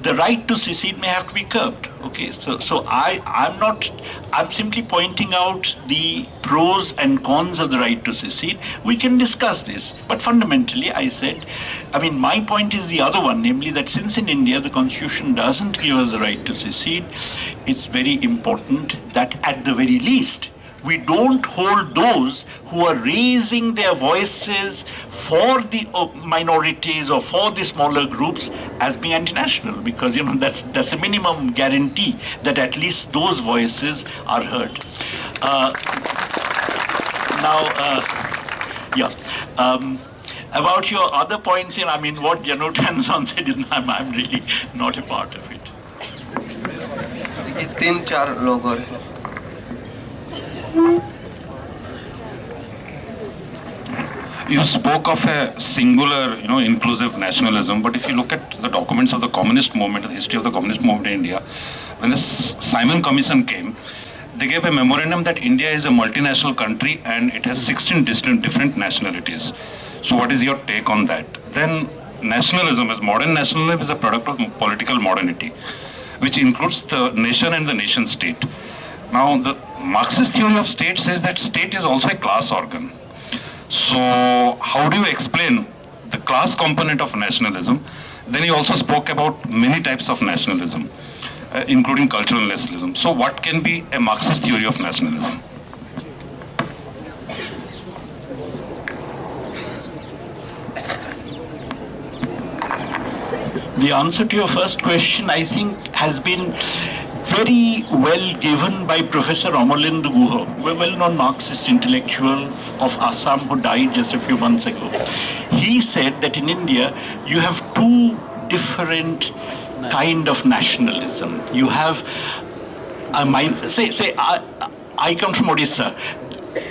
the right to secede may have to be curbed. Okay, so I'm simply pointing out the pros and cons of the right to secede. We can discuss this, but fundamentally I said, my point is the other one, namely that since in India the constitution doesn't give us the right to secede, it's very important that at the very least we don't hold those who are raising their voices for the minorities or for the smaller groups as being anti-national, because that's a minimum guarantee that at least those voices are heard. About your other points, what Jano Tanzan said is I'm really not a part of it. तीन चार लोग और हैं. You spoke of a singular, inclusive nationalism, but if you look at the documents of the communist movement, the history of the communist movement in India, when the Simon Commission came, they gave a memorandum that India is a multinational country and it has 16 different nationalities. So what is your take on that? Then nationalism, as modern nationalism, is a product of political modernity, which includes the nation and the nation state. Now, the Marxist theory of state says that state is also a class organ. So, how do you explain the class component of nationalism? Then you also spoke about many types of nationalism, including cultural nationalism. So, what can be a Marxist theory of nationalism? The answer to your first question, I think, has been very well given by Professor Amalindu Guha, a well-known Marxist intellectual of Assam who died just a few months ago. He said that in India, you have two different kind of nationalism. You have, I come from Odisha.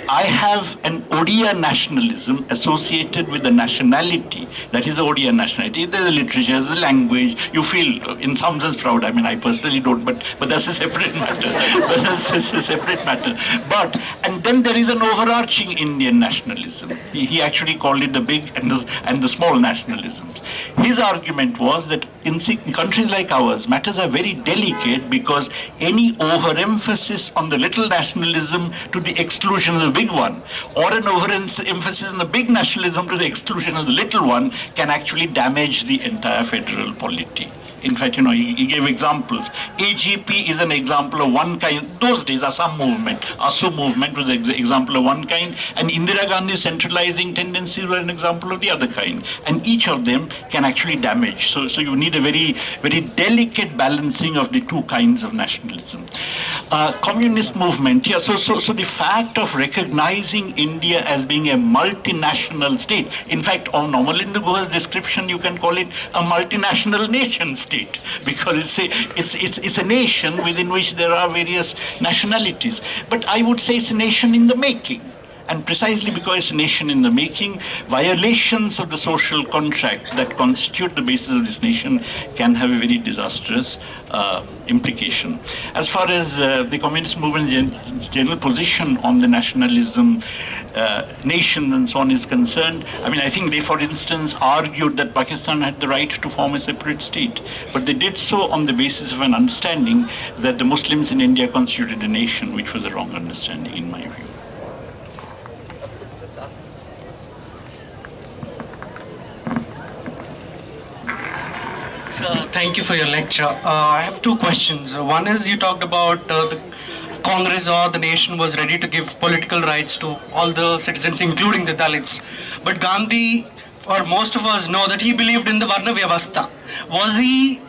I have an Odia nationalism associated with the nationality. That is the Odia nationality. There's a literature, there's a language. You feel in some sense proud. I personally don't, but that's a separate matter. And then there is an overarching Indian nationalism. He actually called it the big and the small nationalisms. His argument was that in countries like ours, matters are very delicate because any overemphasis on the little nationalism to the exclusion of the big one, or an overemphasis on the big nationalism to the exclusion of the little one, can actually damage the entire federal polity. In fact, he gave examples. AGP is an example of one kind. Those days, Assam movement, ASU movement was an example of one kind, and Indira Gandhi's centralizing tendencies were an example of the other kind. And each of them can actually damage. So you need a very, very delicate balancing of the two kinds of nationalism. Communist movement, so the fact of recognizing India as being a multinational state, in fact, on Amalindu Guha's description, you can call it a multinational nation state. Because it's a nation within which there are various nationalities. But I would say it's a nation in the making. And precisely because it's a nation in the making, violations of the social contract that constitute the basis of this nation can have a very disastrous implication. As far as the communist movement's general position on the nationalism, nation and so on is concerned, I mean, I think they, for instance, argued that Pakistan had the right to form a separate state, but they did so on the basis of an understanding that the Muslims in India constituted a nation, which was a wrong understanding in my view. So, thank you for your lecture. I have two questions. One is, you talked about the Congress or the nation was ready to give political rights to all the citizens, including the Dalits. But Gandhi, or most of us know that he believed in the Varna Vyavastha. Was he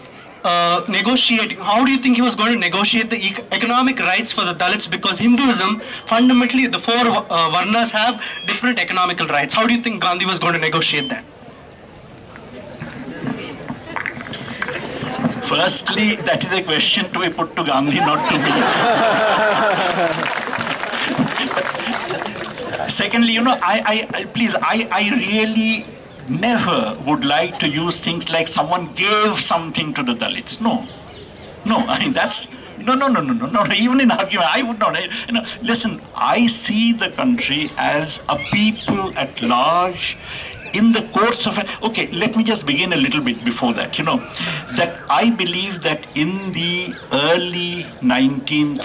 negotiating? How do you think he was going to negotiate the economic rights for the Dalits? Because Hinduism, fundamentally, the four Varnas have different economical rights. How do you think Gandhi was going to negotiate that? Firstly, that is a question to be put to Gandhi, not to me. Secondly, you know, I really never would like to use things like someone gave something to the Dalits. No, I mean, that's, no, even in argument, I would not, you know, listen, I see the country as a people at large in the course of, okay, let me just begin a little bit before that, you know, that I believe that in the early 20th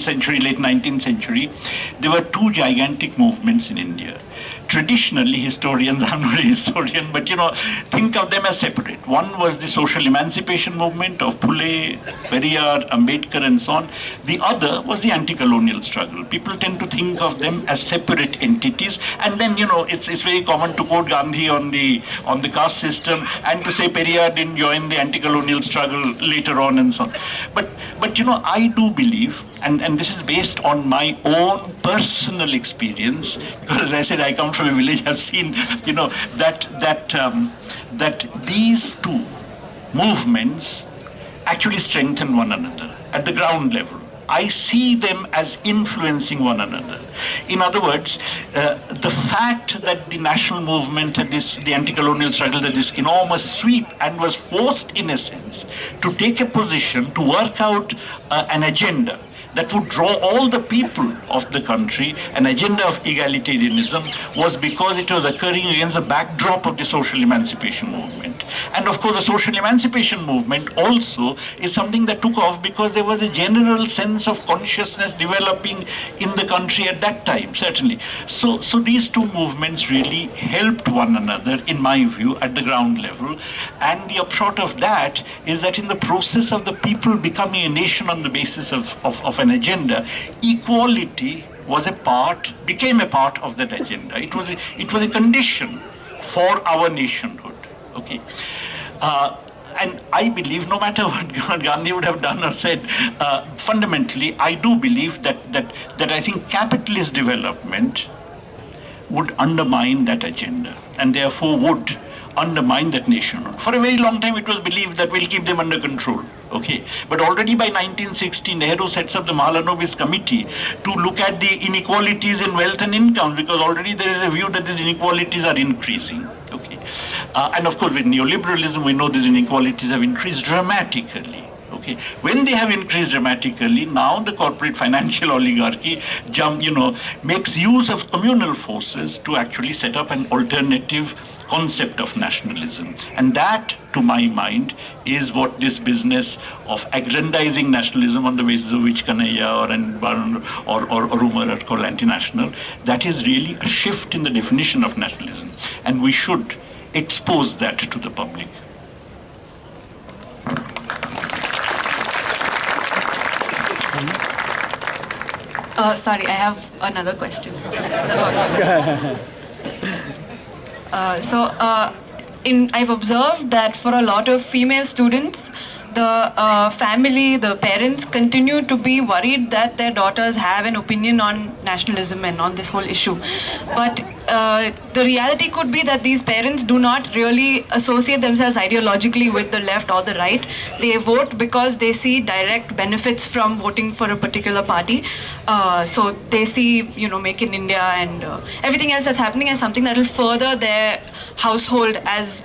century, late 19th century, there were two gigantic movements in India. Traditionally, historians, I'm not a historian, but you know, think of them as separate. One was the social emancipation movement of Phule, Periyar, Ambedkar, and so on. The other was the anti-colonial struggle. People tend to think of them as separate entities, and then you know, it's very common to quote Gandhi on the caste system and to say Periyar didn't join the anti-colonial struggle later on and so on. But you know, I do believe, and this is based on my own personal experience, because as I said, I come from a village. I've seen, you know, that these two movements actually strengthen one another at the ground level. I see them as influencing one another. In other words, the fact that the national movement had the anti-colonial struggle had this enormous sweep and was forced, in a sense, to take a position to work out an agenda that would draw all the people of the country, an agenda of egalitarianism, was because it was occurring against the backdrop of the social emancipation movement. And of course, the social emancipation movement also is something that took off because there was a general sense of consciousness developing in the country at that time, certainly. So these two movements really helped one another, in my view, at the ground level. And the upshot of that is that in the process of the people becoming a nation on the basis of an agenda, equality became a part of that agenda. It was a condition for our nationhood. Okay, and I believe, no matter what Gandhi would have done or said, fundamentally, I do believe that I think capitalist development would undermine that agenda, and therefore would undermine that nationhood. For a very long time, it was believed that we'll keep them under control. Okay, but already by 1960, Nehru sets up the Mahalanobis committee to look at the inequalities in wealth and income, because already there is a view that these inequalities are increasing. Okay, and of course, with neoliberalism, we know these inequalities have increased dramatically. Okay, when they have increased dramatically, now the corporate financial oligarchy makes use of communal forces to actually set up an alternative concept of nationalism. And that, to my mind, is what this business of aggrandizing nationalism on the basis of which Kanhaiya or Umar are called anti-national, that is really a shift in the definition of nationalism. And we should expose that to the public. Sorry, I have another question. That's all. I've observed that for a lot of female students, family, the parents continue to be worried that their daughters have an opinion on nationalism and on this whole issue. But the reality could be that these parents do not really associate themselves ideologically with the left or the right. They vote because they see direct benefits from voting for a particular party. So they see, Make in India and everything else that's happening as something that will further their household as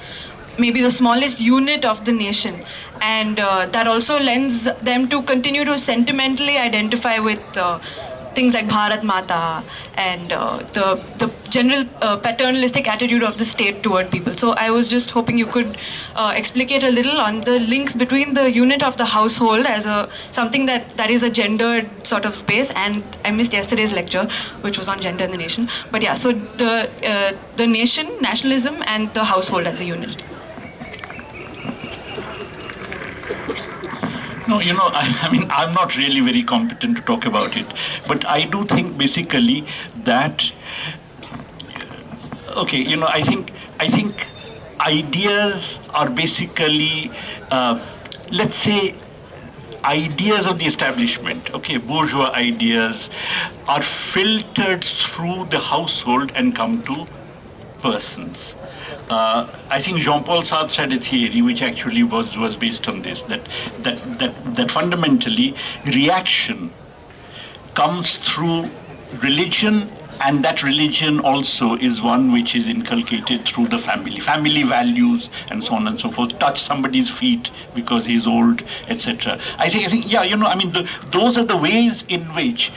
maybe the smallest unit of the nation, and that also lends them to continue to sentimentally identify with things like Bharat Mata and the general paternalistic attitude of the state toward people. So I was just hoping you could explicate a little on the links between the unit of the household as something that is a gendered sort of space, and I missed yesterday's lecture, which was on gender in the nation. But yeah, so the nation, nationalism, and the household as a unit. No, I mean, I'm not really very competent to talk about it, but I do think basically that, okay, I think ideas are basically, let's say, ideas of the establishment, okay, bourgeois ideas, are filtered through the household and come to persons. I think Jean-Paul Sartre had a theory which actually was based on this, that fundamentally reaction comes through religion, and that religion also is one which is inculcated through the family values and so on and so forth. Touch somebody's feet because he's old, etc. I think yeah, I mean, those are the ways in which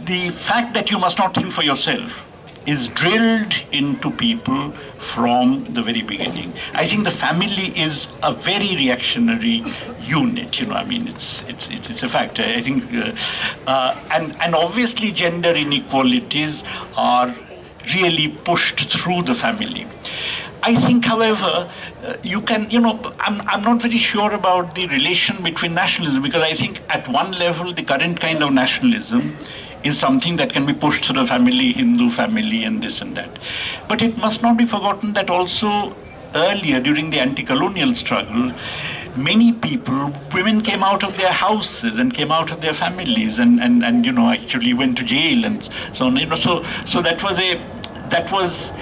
the fact that you must not think for yourself is drilled into people from the very beginning. I think the family is a very reactionary unit. I mean, it's a fact. I think, and obviously gender inequalities are really pushed through the family. I think, however, you can, I'm not very sure about the relation between nationalism, because I think at one level the current kind of nationalism is something that can be pushed through the family, Hindu family, and this and that. But it must not be forgotten that also earlier, during the anti-colonial struggle, many people, women came out of their houses and came out of their families and actually went to jail and so on. So that was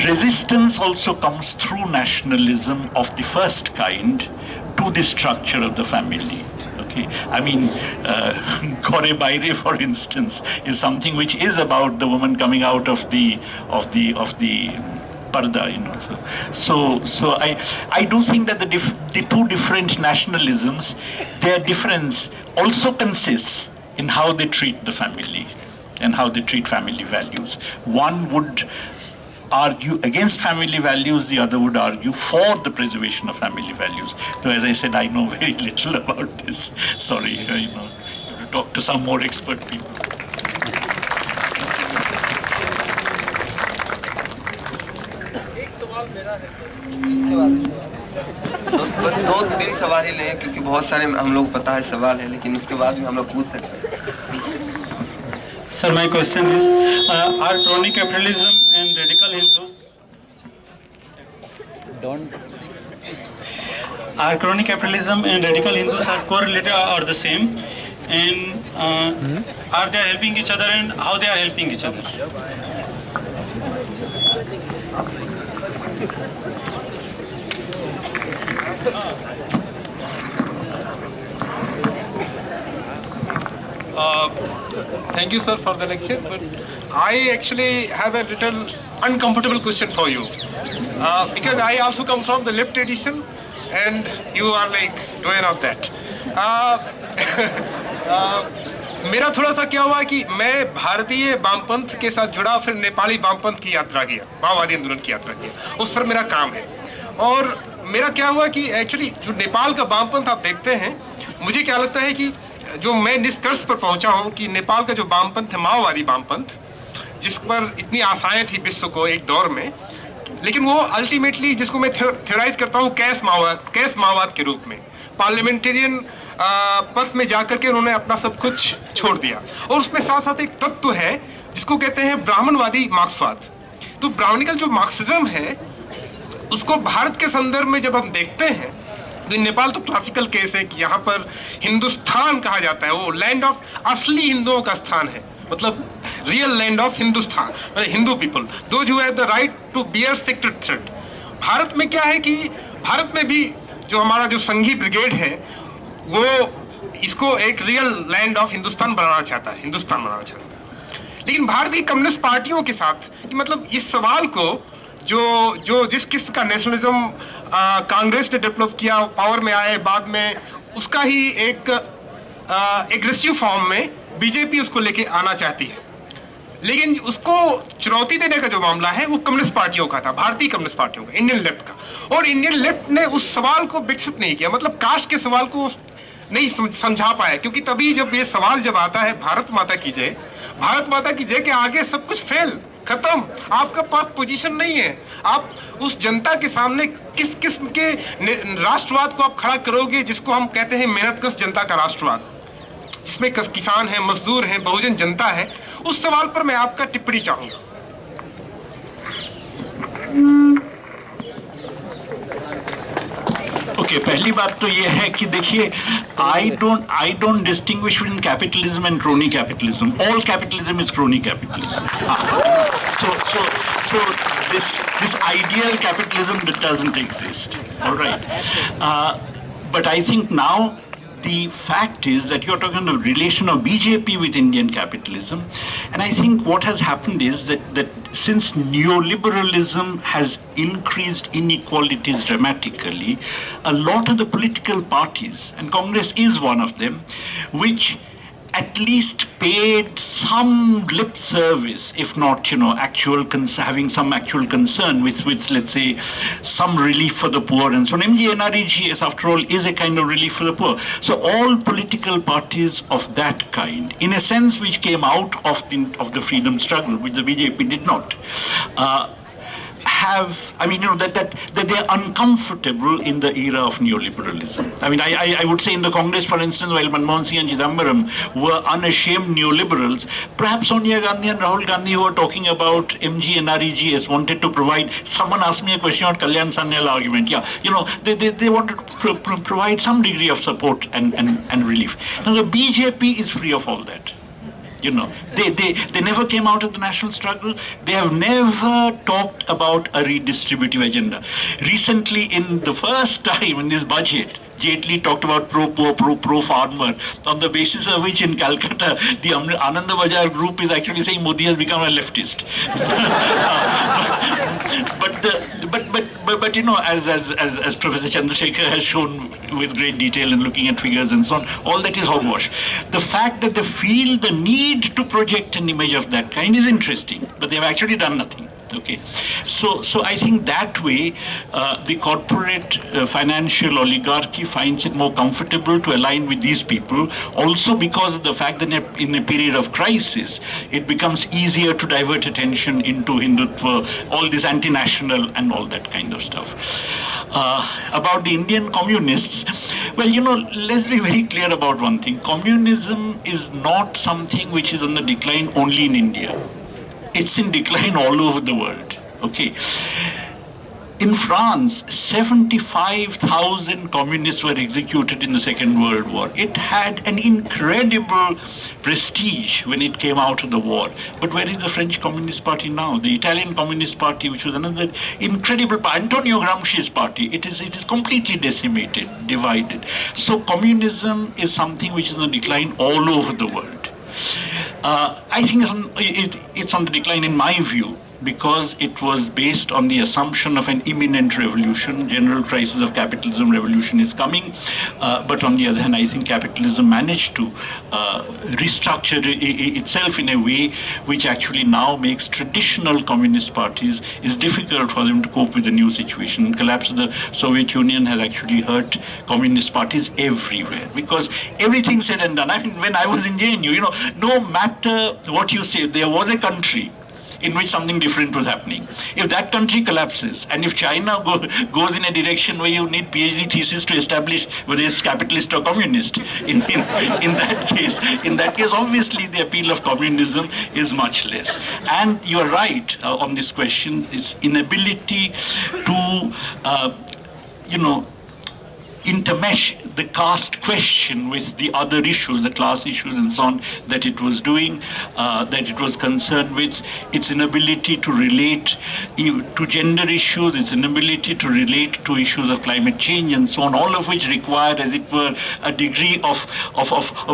resistance also comes through nationalism of the first kind to the structure of the family. Okay, I mean, Kore Baire, for instance, is something which is about the woman coming out of the parda, So I do think that the two different nationalisms, their difference also consists in how they treat the family and how they treat family values. One would argue against family values, the other would argue for the preservation of family values. So as I said, I know very little about this. Sorry, you have to talk to some more expert people. दो तीन सवाल ही लें, क्योंकि बहुत सारे हम लोग पता है सवाल है, लेकिन उसके बाद भी हम लोग पूछ सकते हैं. Sir, my question is, are crony capitalism and radical Hindus? Are crony capitalism and radical Hindus are correlated or the same? And are they helping each other, and how they are helping each other? Thank you, sir, for the lecture, but I actually have a little uncomfortable question for you, because I also come from the left tradition and you are like doing of that. मेरा थोड़ा सा क्या हुआ कि मैं भारतीय वामपंथ के साथ जुड़ा, फिर नेपाली वामपंथ की यात्रा किया, माओवादी आंदोलन की यात्रा किया, उस पर मेरा काम है. और मेरा क्या हुआ कि एक्चुअली जो नेपाल का वामपंथ आप देखते हैं, मुझे क्या लगता है कि जो मैं निष्कर्ष पर पहुंचा हूं कि नेपाल का जो वामपंथ है, माओवादी वामपंथ, जिस पर इतनी आशाएं थी विश्व को एक दौर में, लेकिन वो अल्टीमेटली, जिसको मैं थ्योराइज करता हूं कैश माओवाद के रूप में, पार्लियामेंटेरियन पथ में जाकर के उन्होंने अपना सब कुछ छोड़ दिया. और उसमें साथ साथ एक तत्व है जिसको कहते हैं ब्राह्मणवादी मार्क्सवाद. तो ब्राह्मणिकल जो मार्क्सिज्म है, उसको भारत के संदर्भ में जब हम देखते हैं, नेपाल तो क्लासिकल केस है कि यहाँ पर हिंदुस्तान कहा जाता है, वो लैंड ऑफ असली हिंदुओं का स्थान है, मतलब रियल लैंड ऑफ हिंदुस्तान, मतलब Hindu people, those who have the right to bear sacred thread. Bharat में क्या है कि भारत में भी जो हमारा जो संघी ब्रिगेड है वो इसको एक रियल लैंड ऑफ हिंदुस्तान बनाना चाहता है, हिंदुस्तान बनाना चाहता है। लेकिन भारतीय कम्युनिस्ट पार्टियों के साथ कि मतलब इस सवाल को जो जिस किस्म का नेशनलिज्म कांग्रेस ने डेवलप किया, पावर में आए बाद में, उसका ही एक एग्रेसिव फॉर्म में बीजेपी उसको लेके आना चाहती है। लेकिन उसको चुनौती देने का जो मामला है वो कम्युनिस्ट पार्टियों का था, भारतीय कम्युनिस्ट पार्टियों का, इंडियन लेफ्ट का। और इंडियन लेफ्ट ने उस सवाल को विकसित नहीं किया, मतलब कास्ट के सवाल को नहीं समझा पाया, क्योंकि तभी जब ये सवाल जब आता है भारत माता की जय, भारत माता की जय के आगे सब कुछ फेल, खत्म, आपका पास पोजीशन नहीं है। आप उस जनता के सामने किस किस्म के राष्ट्रवाद को आप खड़ा करोगे, जिसको हम कहते हैं मेहनतकश जनता का राष्ट्रवाद, जिसमें किसान है, मजदूर है, बहुजन जनता है। उस सवाल पर मैं आपका टिप्पणी चाहूंगा। ओके, पहली बात तो ये है कि देखिए, I don't distinguish between capitalism and crony capitalism. All capitalism is crony capitalism. So this ideal capitalism that doesn't exist. All right, but I think now the fact is that you're talking about the relation of BJP with Indian capitalism, and I think what has happened is that since neoliberalism has increased inequalities dramatically, a lot of the political parties, and Congress is one of them, which at least paid some lip service, if not, actual having some actual concern with, let's say, some relief for the poor and so on. MGNREG, after all, is a kind of relief for the poor. So all political parties of that kind, in a sense, which came out of the freedom struggle, which the BJP did not, have, that they're uncomfortable in the era of neoliberalism. I would say in the Congress, for instance, while Manmohan Singh and Chidambaram were unashamed neoliberals, perhaps Sonia Gandhi and Rahul Gandhi, who are talking about MGNREG, has wanted to provide, someone asked me a question about Kalyan Sanyal argument, they wanted to provide some degree of support and relief. Now the BJP is free of all that. They never came out of the national struggle. They have never talked about a redistributive agenda. Recently, in the first time in this budget, Jaitley talked about pro-poor, pro-farmer, on the basis of which in Calcutta, the Ananda Bajar group is actually saying Modi has become a leftist. But as Professor Chandrasekhar has shown with great detail and looking at figures and so on, all that is hogwash. The fact that they feel the need to project an image of that kind is interesting, but they have actually done nothing. Okay, so I think that way the corporate financial oligarchy finds it more comfortable to align with these people, also because of the fact that in a period of crisis, it becomes easier to divert attention into Hindutva, all this anti-national and all that kind of stuff. About the Indian communists, well, let's be very clear about one thing. Communism is not something which is on the decline only in India. It's in decline all over the world, okay? In France, 75,000 communists were executed in the Second World War. It had an incredible prestige when it came out of the war. But where is the French Communist Party now? The Italian Communist Party, which was another incredible, Antonio Gramsci's party, it is completely decimated, divided. So communism is something which is on decline all over the world. I think it's on the decline in my view, because it was based on the assumption of an imminent revolution. General crisis of capitalism revolution is coming, but on the other hand, I think capitalism managed to restructure itself in a way which actually now makes traditional communist parties, is difficult for them to cope with the new situation. Collapse of the Soviet Union has actually hurt communist parties everywhere, because everything said and done. When I was in JNU, no matter what you say, there was a country in which something different was happening. If that country collapses, and if China goes in a direction where you need PhD thesis to establish whether it's capitalist or communist, in that case, obviously the appeal of communism is much less. And you're right on this question, its inability to, intermesh the caste question with the other issues, the class issues and so on, that it was doing, that it was concerned with, its inability to relate to gender issues, its inability to relate to issues of climate change and so on, all of which require, as it were, a degree of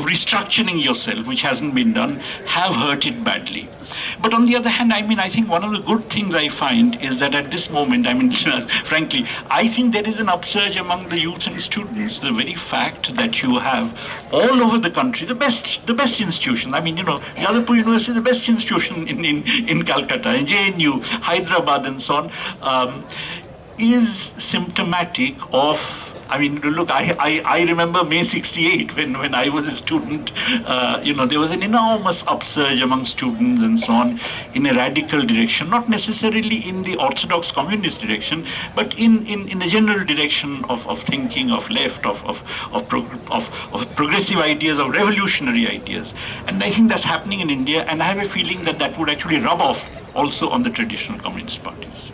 restructuring yourself, which hasn't been done, have hurt it badly. But on the other hand, I mean, I think one of the good things I find is that at this moment, I mean, frankly, I think there is an upsurge among the youth and students. The very fact that you have all over the country the best institutions. I mean, you know, Yadavpur University is the best institution in Calcutta, in JNU, Hyderabad, and so on, is symptomatic of. I mean, look, I remember May 68 when I was a student, you know, there was an enormous upsurge among students and so on in a radical direction, not necessarily in the orthodox communist direction, but in a general direction of thinking, of left, of progressive ideas, of revolutionary ideas. And I think that's happening in India, and I have a feeling that that would actually rub off also on the traditional communist parties.